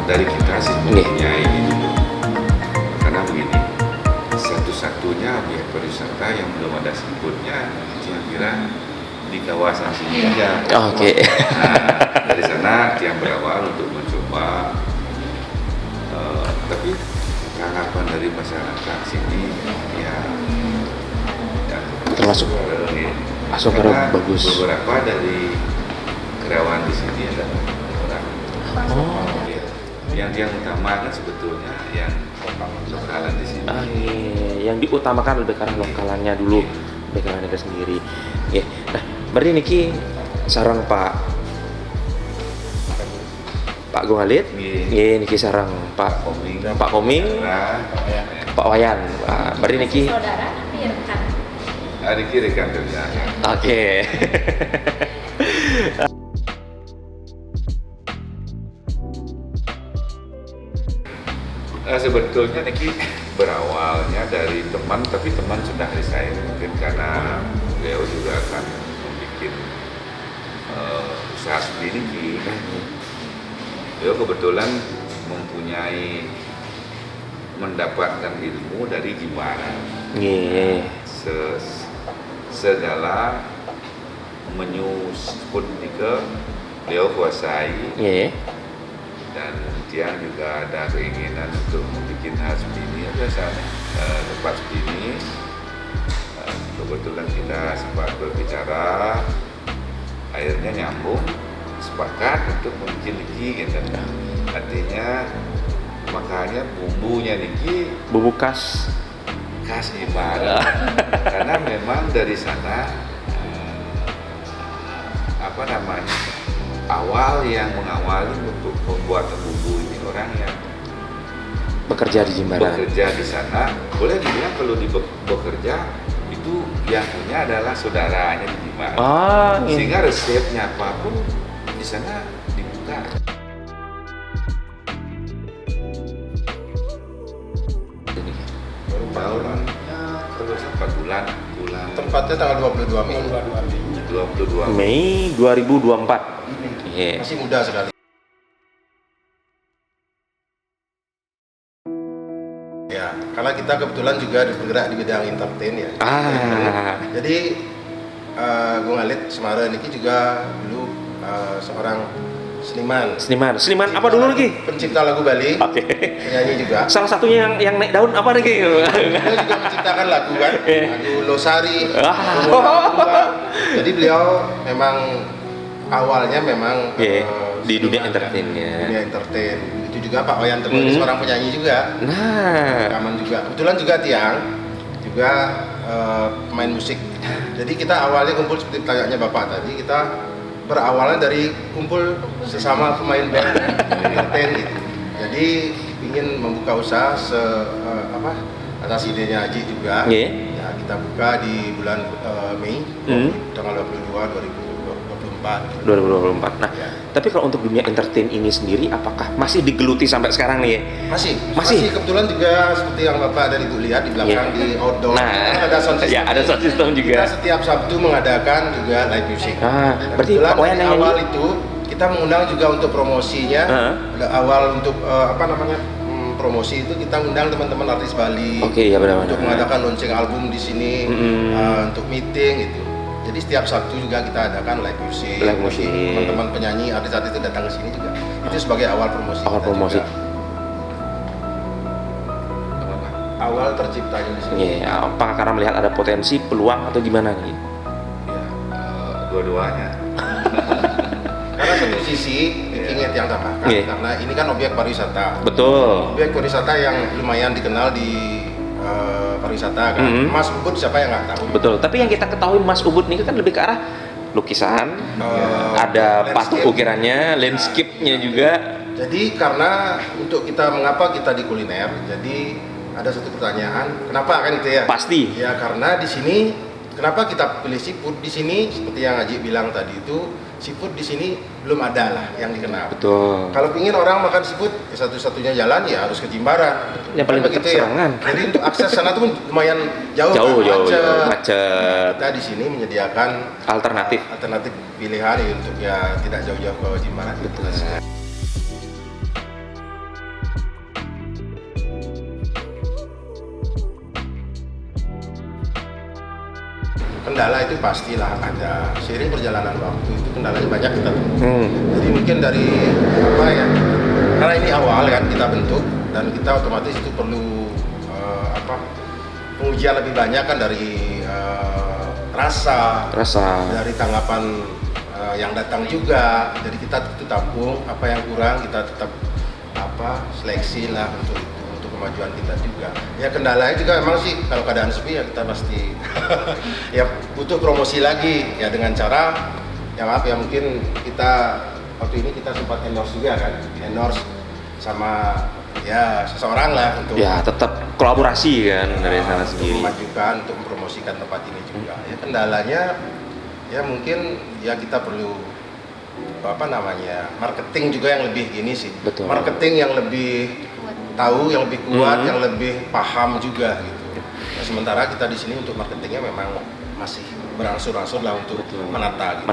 dari kita sih mempunyai ini dulu. Karena begini, satu-satunya objek pariwisata yang belum ada seafoodnya kira-kira di kawasan sini aja. Oke. Nah, dari sana yang berawal untuk mencoba, tapi tanggapan dari masyarakat sini ya Termasuk masuk karena bagus. beberapa dari karyawan di sini adalah orang yang utama kan sebetulnya yang lokalan di sini. Iya. Yang diutamakan lebih karena lokalannya dulu, lebih karena itu sendiri. Iya. Nah, berarti niki sarang Pak Gung Halid, iya niki sarang Pak Koming, Pak Wayan. Berarti niki saudara tapi rekan. Riki rekan kerja. Oke. Sebetulnya Niki berawalnya dari teman, tapi teman sudah resign mungkin karena beliau juga akan membuat usaha sendiri. Beliau kebetulan mempunyai mendapatkan ilmu dari Jimbaran. Iya. Segala menu food Nike beliau kuasai. Iya. Dan dia juga ada keinginan untuk membuat hal seperti ini biasanya tempat seperti ini. Kebetulan kita sempat berbicara, akhirnya nyambung, sepakat untuk membuat Niki gitu. Artinya makanya bumbunya Niki Bumbu khas. khas Jimbaran karena memang dari sana awal yang mengawali untuk pembuatan bumbu ini orang yang Bekerja di Jimbaran. bekerja di sana. Boleh dibilang kalau bekerja itu yang punya adalah saudaranya di Jimbaran. Iya. Sehingga resepnya apapun di sana dibuka. Tahunnya terus 4 bulan. Tempatnya tanggal 22 Mei. 22 Mei 2024. Iya. Masih muda sekali. Ya, karena kita kebetulan juga bergerak di bidang entertain ya. Jadi Gung Halid Semara Niki juga dulu seorang seniman Seniman apa dulu lagi? pencipta lagu Bali. Oke. Penyanyi juga. Salah satunya yang naik daun apa lagi? Beliau juga menciptakan lagu kan, lagu Losari. Jadi beliau memang awalnya memang di dunia seniman, entertainnya. Dunia entertain. Itu juga Pak Wayan Termudi seorang penyanyi juga. Nah, Rekaman juga. Kebetulan juga Tiang juga pemain musik. Jadi kita awalnya kumpul seperti pertanyaannya Bapak tadi, kita berawalnya dari kumpul sesama pemain band entertain gitu. Jadi ingin membuka usaha atas idenya Haji juga. Ya, kita buka di bulan Mei tanggal 22 2024. Nah, tapi kalau untuk dunia entertain ini sendiri, apakah masih digeluti sampai sekarang nih ya? Masih. Kebetulan juga seperti yang Bapak dan Ibu lihat di belakang di outdoor. Nah, ada sound system. Ya, ada sound system juga. Kita setiap Sabtu mengadakan juga live music. Berarti Pak Wayan yang awal itu kita mengundang juga untuk promosinya. Awal untuk promosi itu kita undang teman-teman artis Bali. Oke, ya benar-benar. Untuk mengadakan launching album di sini, untuk meeting gitu. Jadi setiap Sabtu juga kita adakan live music. Teman-teman penyanyi, artis-artis itu datang ke sini juga. Itu sebagai awal promosi. Juga. Awal terciptanya di sini. Iya, apakah karena melihat ada potensi, peluang atau gimana nih? Ya, dua-duanya. Karena satu sisi ingin yang tambahkan, karena ini kan objek pariwisata. Betul. Objek pariwisata yang lumayan dikenal di pariwisata kan. Mas Ubud siapa yang nggak tahu? Betul. Tapi yang kita ketahui Mas Ubud ini kan lebih ke arah lukisan, ada patung ukirannya, landscape-nya juga. Jadi karena untuk kita mengapa kita di kuliner, jadi ada satu pertanyaan, kenapa kan itu ya? Pasti. Ya karena di sini kenapa kita pilih seafood di sini seperti yang Haji bilang tadi itu seafood di sini belum ada lah yang dikenal. Betul. Kalau ingin orang makan seafood, ya satu-satunya jalan ya harus ke Jimbaran. Yang paling dekat Serangan. Jadi untuk akses sana tuh lumayan jauh, macet. Kita di sini menyediakan alternatif pilihan untuk ya tidak jauh-jauh ke Jimbaran. Betul. kendala itu pastilah ada. Seiring perjalanan waktu itu kendalanya banyak kita temui. Jadi mungkin dari apa ya? Karena ini awal kan kita bentuk dan kita otomatis itu perlu pengujian lebih banyak kan dari rasa, dari tanggapan yang datang juga. Jadi kita itu tampung apa yang kurang, kita tetap seleksi lah untuk itu, untuk kemajuan kita juga. Ya kendalanya juga memang sih kalau keadaan sepi ya kita pasti ya butuh promosi lagi ya dengan cara ya maaf ya mungkin kita waktu ini kita sempat endorse juga kan, endorse sama ya seseorang lah untuk ya tetap kolaborasi kan dari sana sendiri, memajukan untuk mempromosikan tempat ini juga. Ya kendalanya ya mungkin ya kita perlu marketing juga yang lebih ini sih. Betul. Marketing yang lebih tahu, yang lebih kuat, yang lebih paham juga gitu. Nah, sementara kita di sini untuk marketingnya memang masih berangsur-angsur lah untuk menata gitu.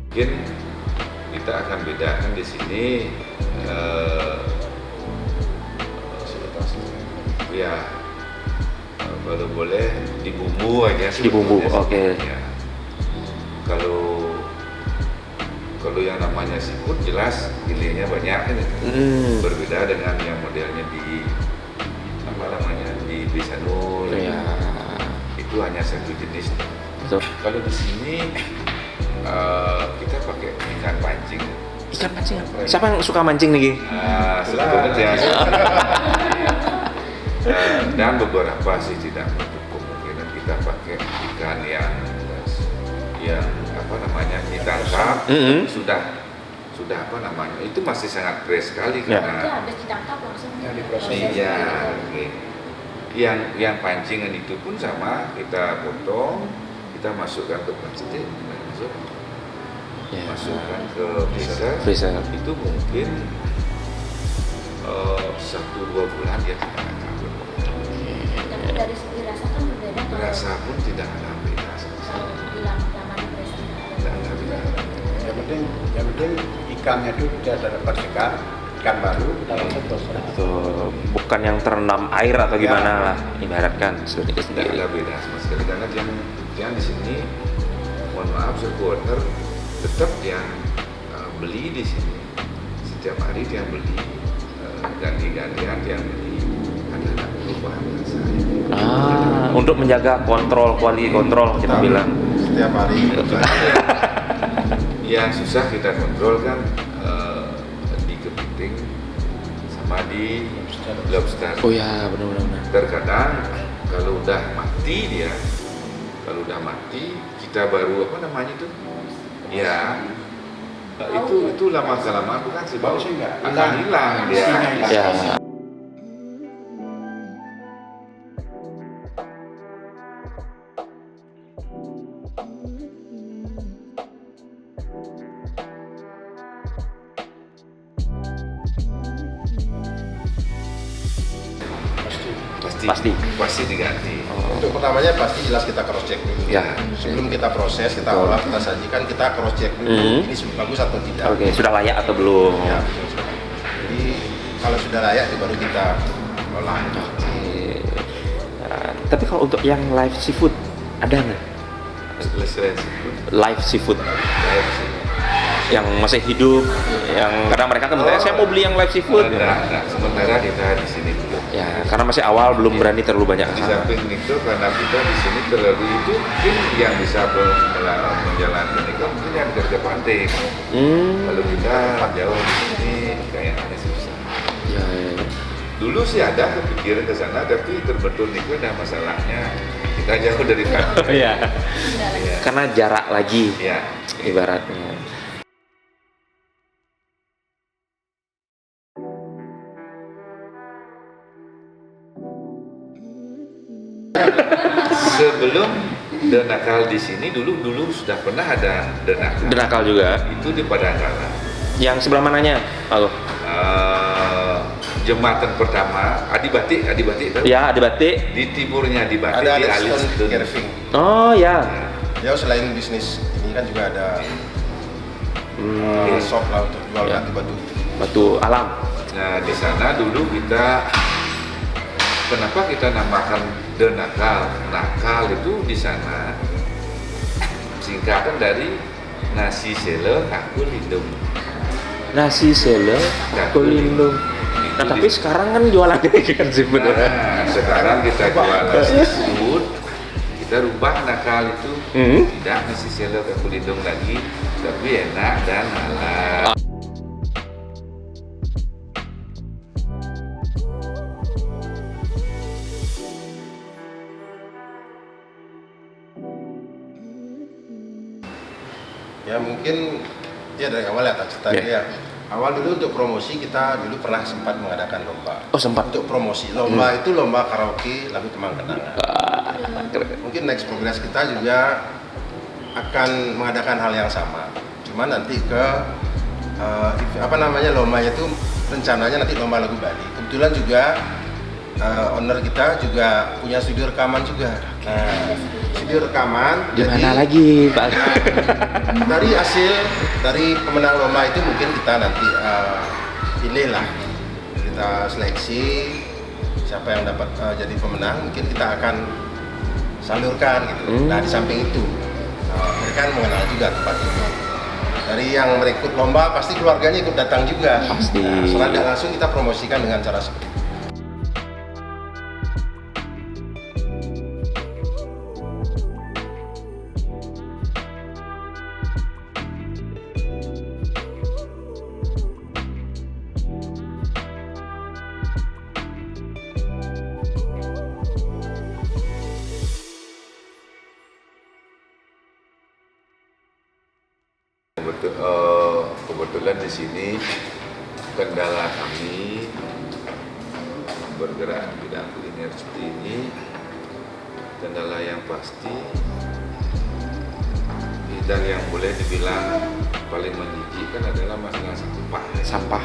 Mungkin kita akan bedakan di sini ya kalau boleh di bumbu aja di bumbu, oke. Ya. Kalau yang namanya seafood jelas pilihnya banyak ini. Berbeda dengan yang modelnya di di Bisanul. Ya. Itu hanya satu jenis. Betul. Kalau di sini kita pakai ikan pancing. Ikan pancing? Siapa yang suka mancing nih, Gi? Sebetulnya dan beberapa sih tidak menutup kemungkinan kita pakai ikan yang ditangkap sudah itu masih sangat fresh sekali karena habis ditangkap langsung diproses. Iya, yang pancingan itu pun sama, kita potong, kita masukkan ke plastik, masukkan ke freezer. Itu mungkin 1-2 bulan dia tidak akan kabur. Tapi dari segi rasa kan berbeda. Rasa pun tidak ada beda. Kalau bilang lama freezer Tidak ada beda. Yang penting ikannya itu tidak dapat segar, ikan baru dalam proses. Betul. Bukan yang terendam air atau gimana lah, ibaratkan seperti itu Tidak sendiri. ada beda sama sekali karena yang di sini, mohon maaf, supporter tetap yang beli di sini setiap hari dia beli ganti-gantian dia beli ada perubahan rasa. Untuk menjaga quality control kita bilang setiap hari. Yang susah kita kontrol kan di kepiting sama di lobster. Oh ya, benar-benar. Terkadang kalau udah mati kita baru ya itu lama kelamaan bukan sih bau sih nggak akan hilang dia. Ya. Pasti diganti. Untuk pertamanya pasti jelas kita cross check dulu. Ya. Sebelum kita proses, kita olah, kita sajikan, kita cross check dulu. Ini bagus atau tidak. Oke, sudah layak atau belum? Ya, betul. Jadi kalau sudah layak itu baru kita olah. Tapi kalau untuk yang live seafood ada nggak? Live seafood yang masih hidup, yang karena mereka kan saya mau beli yang live seafood. Nah, sementara kita di sini dulu. Ya, karena masih awal belum berani terlalu banyak Di kesana. samping itu karena kita di sini terlalu itu mungkin yang bisa menjalankan itu mungkin yang kerja pantai. Kalau kita jauh di sini kayaknya susah. Ya. Dulu sih ada kepikiran ke sana tapi terbentur nih ada masalahnya kita jauh dari pantai. Iya. Iya. Karena jarak lagi Ya. ibaratnya. Sebelum Denakal di sini dulu sudah pernah ada Denakal. Denakal juga. Itu di Padangkala. Yang sebelah mananya? Halo. Jembatan pertama Adibati itu. Ya, ada batik. Di timurnya Adibati Ada di Alis. Kerving. Oh ya. Ya selain bisnis ini kan juga ada shop lah untuk jual Ya. batu-batu. Batu alam. Nah di sana dulu kenapa kita namakan The Nakal? Nakal itu di sana singkatan dari nasi sele kaku lindung. Nasi sele kulindung. Nah Itu tapi di- sekarang kan jualan ikan seafood. Nah, sekarang kita jualan seafood, kita rubah nakal itu tidak nasi sele kaku lindung lagi, tapi enak dan halal. Ya mungkin ya dari awal ya tak cerita Ya. ya. Awal dulu untuk promosi kita dulu pernah sempat mengadakan lomba. Oh sempat. Untuk promosi lomba itu lomba karaoke lagu Kemang Kenangan. Keren. Mungkin next progress kita juga akan mengadakan hal yang sama. Cuma nanti ke lombanya itu rencananya nanti lomba lagu Bali. Kebetulan juga owner kita juga punya studio rekaman juga. Nah, studio rekaman. Di mana lagi Pak? Dari pemenang lomba itu mungkin kita nanti pilih lah, kita seleksi siapa yang dapat jadi pemenang, mungkin kita akan salurkan gitu. Nah di samping itu mereka kan mengenal juga tempat itu. Dari yang merekrut lomba pasti keluarganya ikut datang juga. Pasti. Nah, setelah tidak langsung kita promosikan dengan cara seperti itu. Kebetulan di sini kendala kami bergerak di bidang kuliner seperti ini, kendala yang pasti dan yang boleh dibilang paling menjijikkan adalah masalah sampah. Sampah.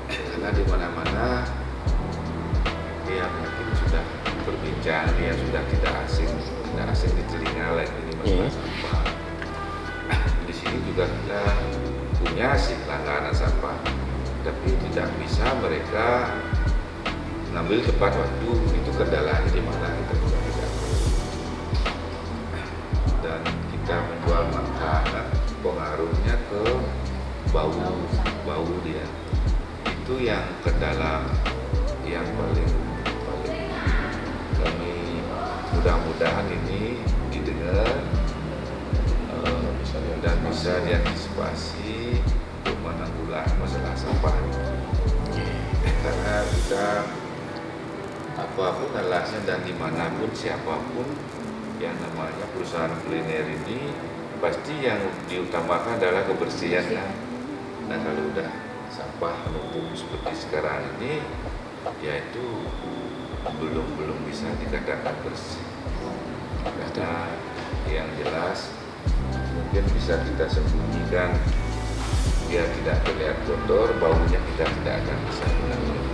Karena di mana-mana dia mungkin sudah berbincang, dia sudah tidak asing di telinga lagi ini masalah sampah. Di sini juga kita punya sih langganan sampah, tapi tidak bisa mereka ngambil tepat waktu. Itu kendalanya di mana kita juga tidak tahu. Dan kita menjual makanan pengaruhnya ke bau dia. Itu yang kendala yang paling kami mudah-mudahan ini didengar dan bisa diantisipasi untuk menanggulangi masalah sampah. Karena kita apapun alasnya dan dimanapun siapapun yang namanya perusahaan kuliner ini pasti yang diutamakan adalah kebersihan kan. Nah kalau udah sampah menumpuk seperti sekarang ini, ya itu belum bisa dikatakan bersih. Karena yang jelas mungkin bisa kita sembunyikan biar tidak terlihat kotor, baunya kita tidak akan bisa menanggung.